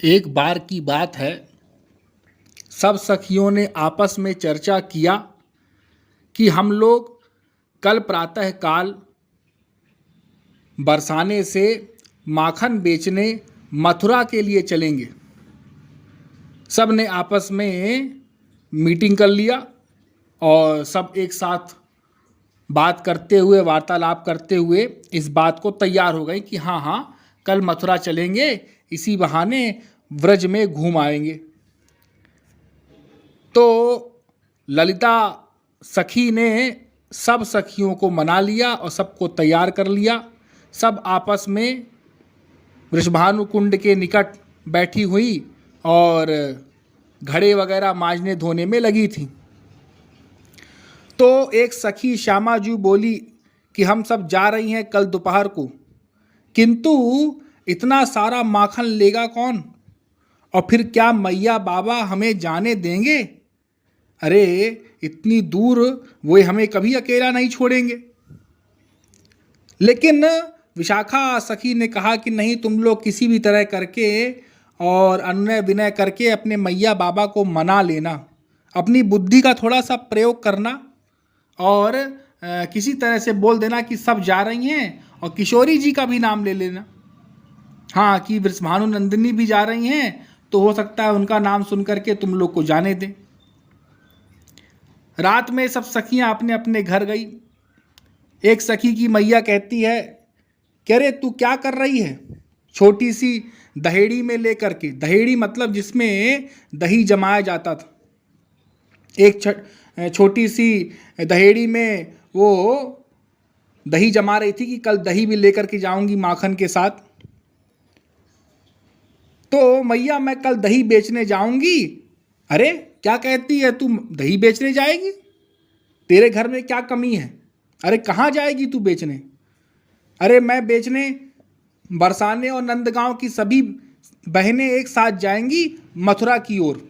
एक बार की बात है, सब सखियों ने आपस में चर्चा किया कि हम लोग कल प्रातः काल बरसाने से माखन बेचने मथुरा के लिए चलेंगे। सब ने आपस में मीटिंग कर लिया और सब एक साथ बात करते हुए, वार्तालाप करते हुए इस बात को तैयार हो गए कि हाँ हाँ, कल मथुरा चलेंगे, इसी बहाने व्रज में घूम आएंगे। तो ललिता सखी ने सब सखियों को मना लिया और सबको तैयार कर लिया। सब आपस में वृषभानु कुंड के निकट बैठी हुई और घड़े वगैरह मांजने धोने में लगी थी। तो एक सखी श्यामाजू बोली कि हम सब जा रही हैं कल दोपहर को, किंतु इतना सारा माखन लेगा कौन, और फिर क्या मैया बाबा हमें जाने देंगे? अरे इतनी दूर वो हमें कभी अकेला नहीं छोड़ेंगे। लेकिन विशाखा सखी ने कहा कि नहीं, तुम लोग किसी भी तरह करके और अनुनय विनय करके अपने मैया बाबा को मना लेना, अपनी बुद्धि का थोड़ा सा प्रयोग करना और किसी तरह से बोल देना कि सब जा रही हैं, और किशोरी जी का भी नाम ले लेना। हाँ, कि वृषभानु नंदिनी भी जा रही हैं, तो हो सकता है उनका नाम सुन करके तुम लोग को जाने दें। रात में सब सखियां अपने अपने घर गई। एक सखी की मैया कहती है कि अरे तू क्या कर रही है? छोटी सी दहेड़ी में लेकर के, दहेड़ी मतलब जिसमें दही जमाया जाता था, एक छोटी सी दहेड़ी में वो दही जमा रही थी कि कल दही भी लेकर के जाऊंगी माखन के साथ। तो मैया मैं कल दही बेचने जाऊंगी। अरे क्या कहती है, तू दही बेचने जाएगी? तेरे घर में क्या कमी है? अरे कहाँ जाएगी तू बेचने? अरे मैं बेचने बरसाने और नंदगांव की सभी बहनें एक साथ जाएंगी मथुरा की ओर।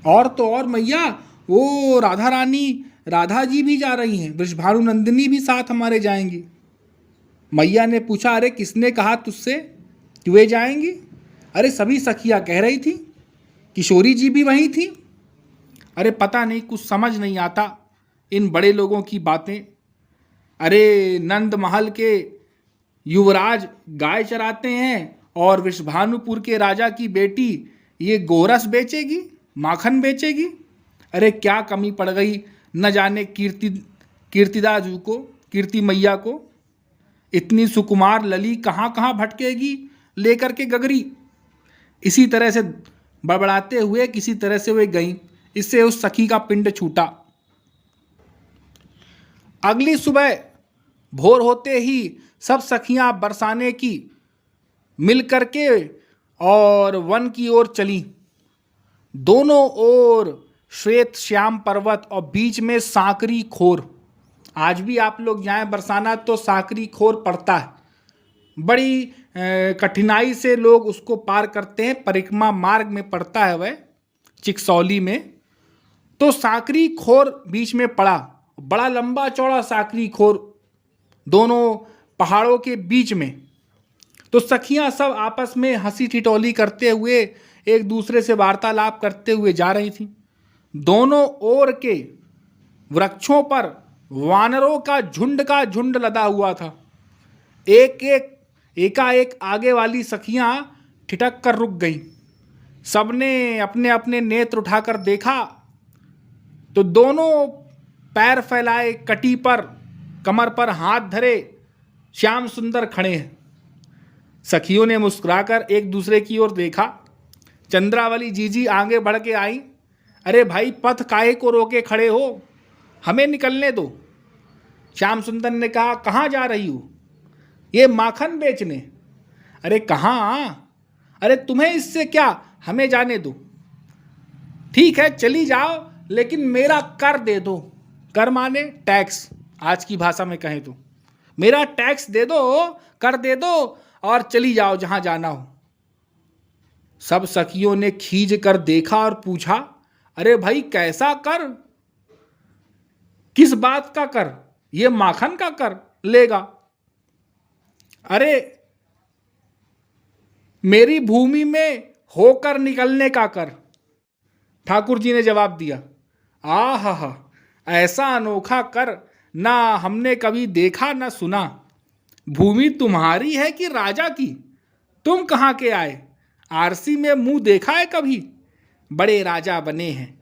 और तो और मैया, वो राधा रानी, राधा जी भी जा रही हैं, वृषभानु नंदिनी भी साथ हमारे जाएंगी। मैया ने पूछा, अरे किसने कहा तुझसे कि वे जाएंगी? अरे सभी सखियां कह रही थी, किशोरी जी भी वहीं थी। अरे पता नहीं, कुछ समझ नहीं आता इन बड़े लोगों की बातें। अरे नंद महल के युवराज गाय चराते हैं और वृषभानुपुर के राजा की बेटी ये गोरस बेचेगी, माखन बेचेगी। अरे क्या कमी पड़ गई न जाने कीर्तिदाजू को, कीर्ति मैया को। इतनी सुकुमार लली कहाँ कहाँ भटकेगी लेकर के गगरी। इसी तरह से बड़बड़ाते हुए किसी तरह से वे गईं। इससे उस सखी का पिंड छूटा। अगली सुबह भोर होते ही सब सखियां बरसाने की मिल करके और वन की ओर चली। दोनों ओर श्वेत श्याम पर्वत और बीच में सांकरी खोर। आज भी आप लोग जाएं बरसाना तो सांकरी खोर पड़ता है, बड़ी कठिनाई से लोग उसको पार करते हैं, परिक्रमा मार्ग में पड़ता है वह, चिकसौली में। तो सांकरी खोर बीच में पड़ा, बड़ा लंबा चौड़ा सांकरी खोर दोनों पहाड़ों के बीच में। तो सखियां सब आपस में हंसी ठिठोली करते हुए एक दूसरे से वार्तालाप करते हुए जा रही थीं। दोनों ओर के वृक्षों पर वानरों का झुंड लदा हुआ था। एकाएक आगे वाली सखियां ठिठक कर रुक गईं। सबने अपने अपने नेत्र उठाकर देखा तो दोनों पैर फैलाए कटी पर, कमर पर हाथ धरे श्याम सुंदर खड़े हैं। सखियों ने मुस्कुराकर एक दूसरे की ओर देखा। चंद्रावली जीजी आगे बढ़ के आई। अरे भाई, पथ काहे को रोके खड़े हो, हमें निकलने दो। श्याम सुंदर ने कहा, कहाँ जा रही हो? ये माखन बेचने। अरे कहाँ? अरे तुम्हें इससे क्या, हमें जाने दो। ठीक है चली जाओ, लेकिन मेरा कर दे दो। कर माने टैक्स, आज की भाषा में कहें तो मेरा टैक्स दे दो, कर दे दो और चली जाओ जहां जाना हो। सब सखियों ने खींच कर देखा और पूछा, अरे भाई कैसा कर? किस बात का कर? ये माखन का कर लेगा? अरे मेरी भूमि में होकर निकलने का कर। ठाकुर जी ने जवाब दिया, आहा, ऐसा अनोखा कर ना हमने कभी देखा ना सुना। भूमि तुम्हारी है कि राजा की? तुम कहाँ के आए? आरसी में मुंह देखा है कभी? बड़े राजा बने हैं।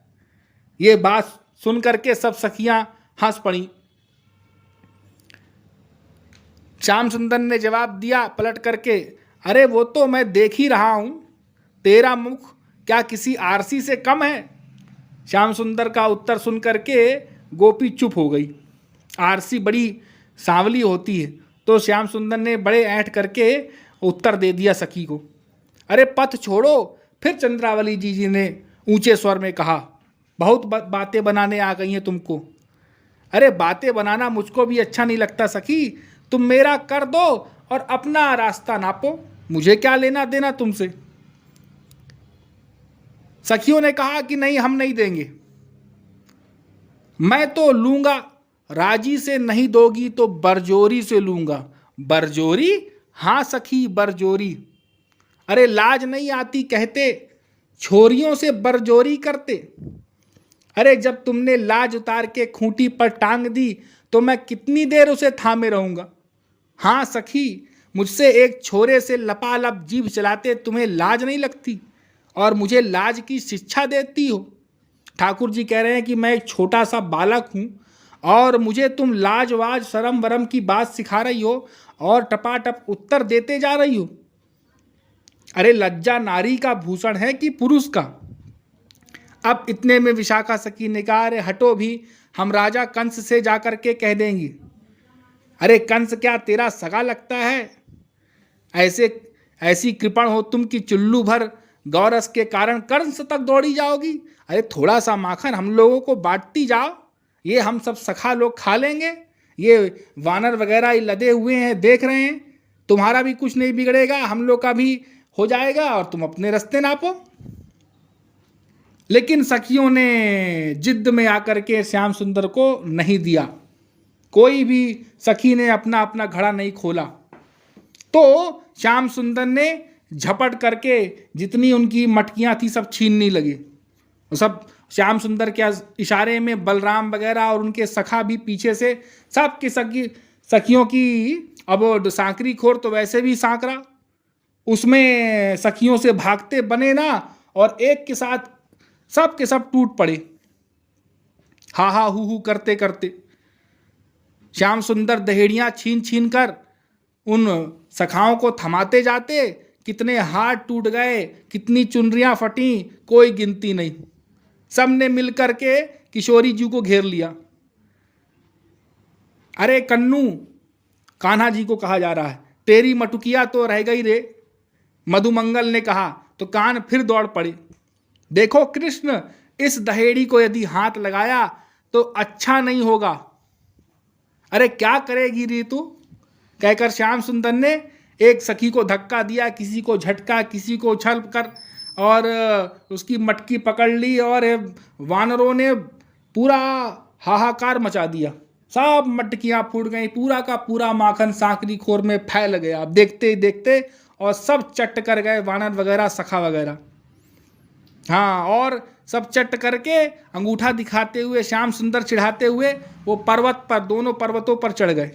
ये बात सुन करके सब सखियां हंस पड़ी। श्याम सुंदर ने जवाब दिया पलट करके, अरे वो तो मैं देख ही रहा हूं, तेरा मुख क्या किसी आरसी से कम है? श्याम सुंदर का उत्तर सुन करके गोपी चुप हो गई। आरसी बड़ी सांवली होती है, तो श्याम सुंदर ने बड़े ऐंठ करके उत्तर दे दिया सखी को। अरे पथ छोड़ो। फिर चंद्रावली जी ने ऊंचे स्वर में कहा, बहुत बातें बनाने आ गई हैं तुमको। अरे बातें बनाना मुझको भी अच्छा नहीं लगता सखी, तुम मेरा कर दो और अपना रास्ता नापो, मुझे क्या लेना देना तुमसे। सखियों ने कहा कि नहीं, हम नहीं देंगे। मैं तो लूंगा, राजी से नहीं दोगी तो बरजोरी से लूंगा। बरजोरी? हाँ सखी, बरजोरी। अरे लाज नहीं आती कहते, छोरियों से बरजोरी करते। अरे जब तुमने लाज उतार के खूंटी पर टांग दी तो मैं कितनी देर उसे थामे रहूंगा। हाँ सखी, मुझसे एक छोरे से लपालप जीभ चलाते तुम्हें लाज नहीं लगती और मुझे लाज की शिक्षा देती हो। ठाकुर जी कह रहे हैं कि मैं एक छोटा सा बालक हूँ और मुझे तुम लाज वाज शर्म वरम की बात सिखा रही हो और टपाटप उत्तर देते जा रही हो। अरे लज्जा नारी का भूषण है कि पुरुष का? अब इतने में विशाखा सखी ने कहा, अरे हटो भी, हम राजा कंस से जाकर के कह देंगे। अरे कंस क्या तेरा सगा लगता है? ऐसी कृपण हो तुम कि चुल्लू भर गौरस के कारण कंस तक दौड़ी जाओगी। अरे थोड़ा सा माखन हम लोगों को बांटती जाओ, ये हम सब सखा लोग खा लेंगे। ये वानर वगैरह लदे हुए हैं, देख रहे हैं, तुम्हारा भी कुछ नहीं बिगड़ेगा, हम लोग का भी हो जाएगा और तुम अपने रास्ते नापो। लेकिन सखियों ने जिद्द में आकर के श्याम सुंदर को नहीं दिया। कोई भी सखी ने अपना अपना घड़ा नहीं खोला। तो श्याम सुंदर ने झपट करके जितनी उनकी मटकियां थी सब छीनने लगे। सब श्याम सुंदर के इशारे में बलराम वगैरह और उनके सखा भी पीछे से सब की सखियों की, अब सांकरी खोर तो वैसे भी सांकरा, उसमें सखियों से भागते बने ना, और एक के साथ सब के सब टूट पड़े हा हा हु करते करते। श्याम सुंदर दहेड़ियां छीन छीन कर उन सखाओं को थमाते जाते, कितने हाथ टूट गए, कितनी चुनरियां फटी, कोई गिनती नहीं। सब ने मिलकर के किशोरी जी को घेर लिया। अरे कन्नू, कान्हा जी को कहा जा रहा है, तेरी मटुकिया तो रह गई रे। मधुमंगल ने कहा तो कान फिर दौड़ पड़े। देखो कृष्ण, इस दहेड़ी को यदि हाथ लगाया तो अच्छा नहीं होगा। अरे क्या करेगी रीतु? कहकर श्याम सुंदर ने एक सखी को धक्का दिया, किसी को झटका, किसी को उछल कर और उसकी मटकी पकड़ ली और वानरों ने पूरा हाहाकार मचा दिया। सब मटकियां फूट गई, पूरा का पूरा माखन सांकरी खोर में फैल गया देखते ही देखते, और सब चट कर गए वानर वगैरह सखा वगैरह। हाँ, और सब चट करके अंगूठा दिखाते हुए श्याम सुंदर चिढ़ाते हुए वो पर्वत पर, दोनों पर्वतों पर चढ़ गए।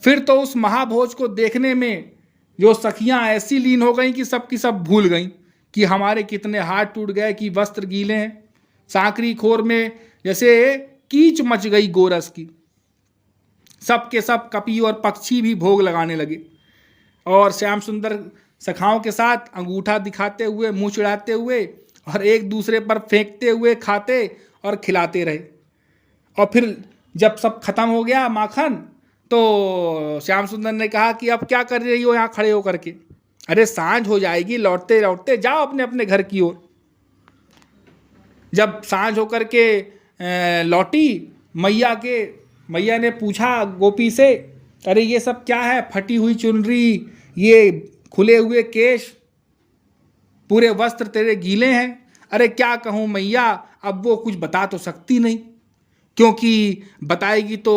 फिर तो उस महाभोज को देखने में जो सखियां ऐसी लीन हो गईं कि सब की सब भूल गईं कि हमारे कितने हाथ टूट गए, कि वस्त्र गीले हैं। सांकरी खोर में जैसे कीच मच गई गोरस की। सब के सब कपी और पक्षी भी भोग लगाने लगे और श्याम सुंदर सखाओं के साथ अंगूठा दिखाते हुए, मुंह चिढ़ाते हुए और एक दूसरे पर फेंकते हुए खाते और खिलाते रहे। और फिर जब सब खत्म हो गया माखन, तो श्याम सुंदर ने कहा कि अब क्या कर रही हो यहाँ खड़े होकर के? अरे सांझ हो जाएगी, लौटते लौटते जाओ अपने अपने घर की ओर। जब सांझ होकर के लौटी, मैया ने पूछा गोपी से, अरे ये सब क्या है? फटी हुई चुनरी, ये खुले हुए केश, पूरे वस्त्र तेरे गीले हैं। अरे क्या कहूँ मैया, अब वो कुछ बता तो सकती नहीं, क्योंकि बताएगी तो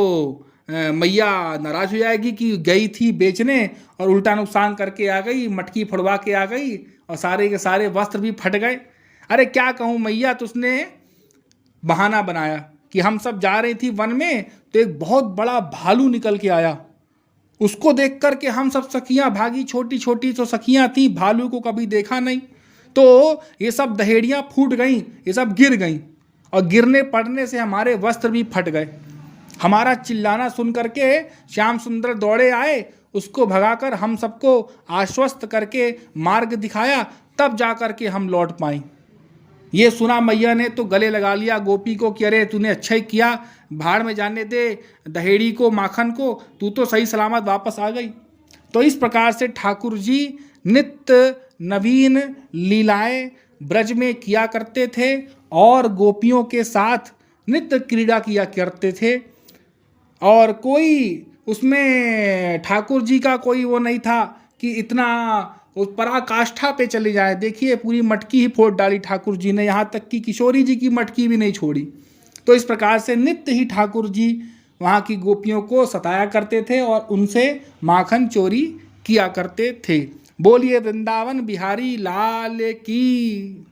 मैया नाराज हो जाएगी कि गई थी बेचने और उल्टा नुकसान करके आ गई, मटकी फुड़वा के आ गई और सारे के सारे वस्त्र भी फट गए। अरे क्या कहूँ मैया, तो उसने बहाना बनाया कि हम सब जा रही थी वन में तो एक बहुत बड़ा भालू निकल के आया। उसको देख कर के हम सब सखियां भागी, छोटी छोटी तो सखियां थी, भालू को कभी देखा नहीं। तो ये सब दहेड़ियां फूट गईं, ये सब गिर गईं और गिरने पड़ने से हमारे वस्त्र भी फट गए। हमारा चिल्लाना सुन करके श्याम सुंदर दौड़े आए, उसको भगाकर हम सबको आश्वस्त करके मार्ग दिखाया, तब जा कर के हम लौट पाए। ये सुना मैया ने तो गले लगा लिया गोपी को कि अरे तूने अच्छा ही किया, भाड़ में जाने दे दहेड़ी को, माखन को, तू तो सही सलामत वापस आ गई। तो इस प्रकार से ठाकुर जी नित्य नवीन लीलाएं ब्रज में किया करते थे और गोपियों के साथ नित्य क्रीड़ा किया करते थे। और कोई उसमें ठाकुर जी का कोई वो नहीं था कि इतना उस पराकाष्ठा पे चले जाए। देखिए पूरी मटकी ही फोड़ डाली ठाकुर जी ने, यहाँ तक कि किशोरी जी की मटकी भी नहीं छोड़ी। तो इस प्रकार से नित्य ही ठाकुर जी वहाँ की गोपियों को सताया करते थे और उनसे माखन चोरी किया करते थे। बोलिए वृंदावन बिहारी लाल की।